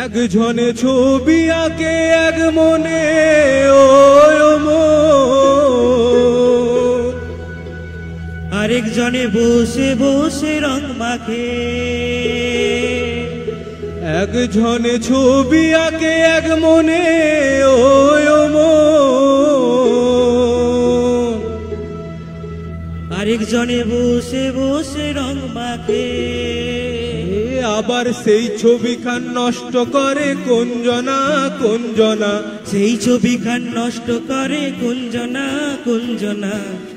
একজনে ছবি আঁকে এক মনে ও আরেকজনে বসে বসে রং মাখে। একজনে ছবি আঁকে এক মনে ও আরেকজনে বসে বসে রং মাখে। আবার সেই ছবিখান নষ্ট করে কোনজনা কোনজনা, সেই ছবিখান নষ্ট করে কোনজনা কোনজনা।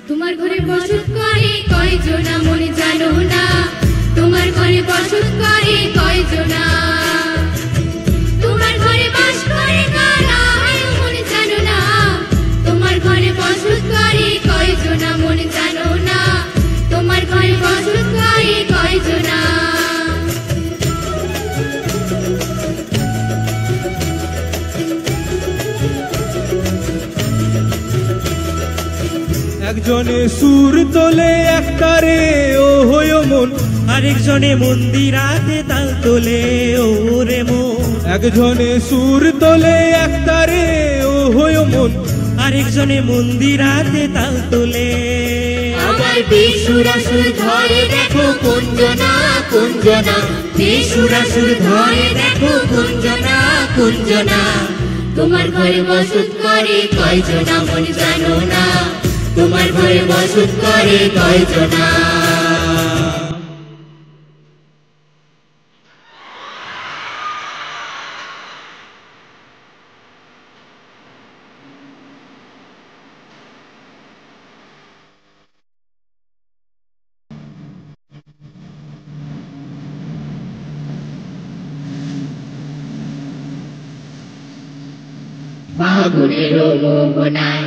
তোমার ঘরে বসত করে কয়জনা মনে জানো না, তোমার ঘরে বসত করে কয়জনা। তোমার ঘরে বাস করে কারা মনে জানো না, তোমার ঘরে বসত করে কয়জনা মনে জানো না, তোমার ঘরে বসত করে কয়জনা। একজনে সুর তোলে একটারে ও হয় মন, আরেকজনে মন্দিরাতে তাল তোলে ও রে মন। একজনে সুর তোলে একটারে ও হয় মন, আরেকজনে মন্দিরাতে তাল তোলে। আমার বেসুরাসুর ধরে দেখো কোনজনা কোনজনা, বেসুরাসুর ধরে দেখো কোনজনা কোনজনা। তোমার ঘরে বসত করে কয়জনা মনে জানো না, তোমার ঘরে বসত করে কয়জনা। ফাগুনের মোহনায়,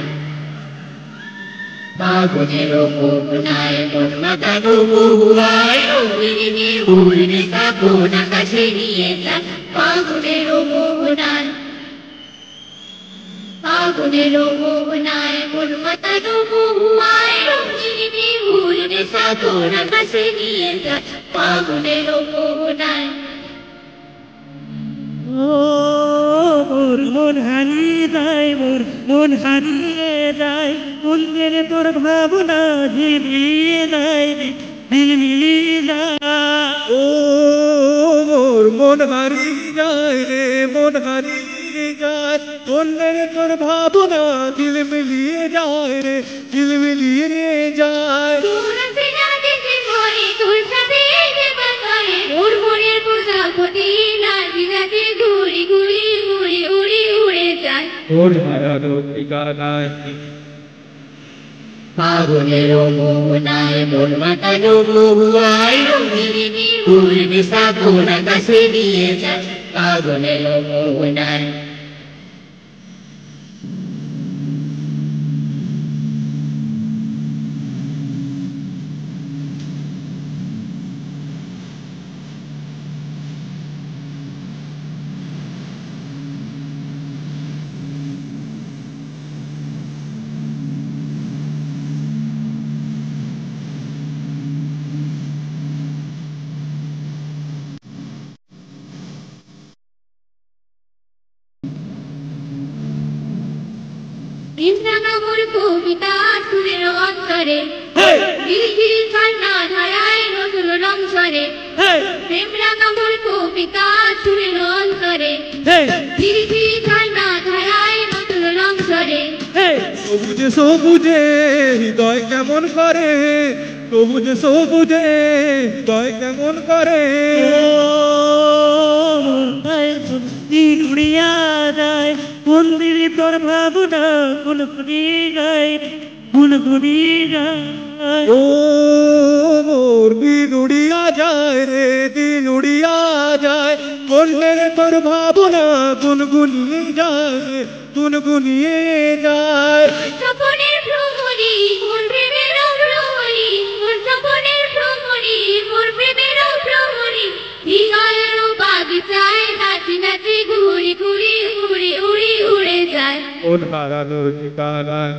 ফাগুনের মোহনায় মন মাতানো মহুয়ায়, উড়িনি উড়িনি কাপন আকাশে নিয়ে যায়। ফাগুনের মোহনায়, ফাগুনের মোহনায় মন মাতানো মহুয়ায়, উড়িনি উড়িনি কাপন আকাশে নিয়ে যায়। ফাগুনের মোহনায় মোর মন হারিয়ে যায়, মোর মন হারিয়ে যায়, মন্দির তোর ভাবনা ঝিলিয়ে যায়, ঝিলিয়ে যায়। ও মোর মন হারিয়ে যায় রে মন হারিয়ে যায়, মনের তোর ভাবনা দিল মিলিয়ে যায় রে দিল মিলিয়ে যায়। তোর সিনা দিতে ভরে তোর সাথে যে বাঁধায়, মোর মনের প্রজাপতি নাচি নাচি ঘুরি ঘুরি ঘুরি উড়ি উড়ে যায়। ওর হারানো ঠিকানায় ফাগুনের মোহনায় মন মাতানো মহুয়ায়, উড়িনি উড়িনি সাধন আকাশে নিয়ে যায়। ফাগুনের মোহনায় ইন্দ্রনগর কবিতা সুরের অন্তরে, গিরি ঝর্ণা ধারায় নতুন রং সরে। প্রেমনগর কবিতা সুরের অন্তরে, গিরি ঝর্ণা ধারায় নতুন রং সরে। সবুজে সবুজে হৃদয় কেমন করে, সবুজে সবুজে হৃদয় কেমন করে। উড়িয়া যায় মন্দির তোর ভাবনা কোন ঘুরিয়ে যায়, কোন ঘুরিয়ে যায়। ও মোর দিল উড়িয়া যায় রে দিল উড়িয়া যায়, মনের তোর ভাবনা গুনগুনিয়ে যায় গুনগুনিয়ে যায়। স্বপনের ভ্রমণী মোর প্রেমের ভ্রমণী, মোর স্বপনের ভ্রমণী মোর প্রেমের ভ্রমণী। হৃদয়ের বাগিচায় নাচি নাচি ঘুরি ঘুরি ঘুরি উড়ি উড়ে যায়। ওর হারানোর ঠিকানায়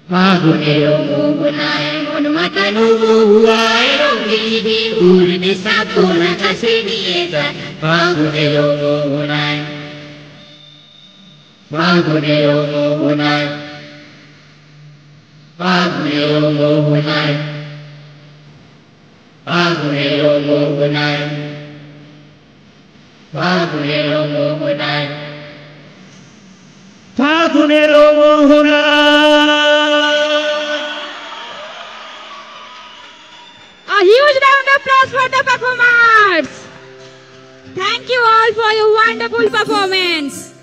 ফাগুনের মোহনায় মন মাতানো মহুয়ায় রঙিনী উড়বে সাতন আকাশে নিয়ে যায় ফাগুনের মোহনায় ফাগুনের মোহনায় ফাগুনের মোহনায় ফাগুনের মোহনায় ফাগুনের মোহনায় ফাগুনের মোহনা। A huge round of applause for the performers. Thank you all for your wonderful performance.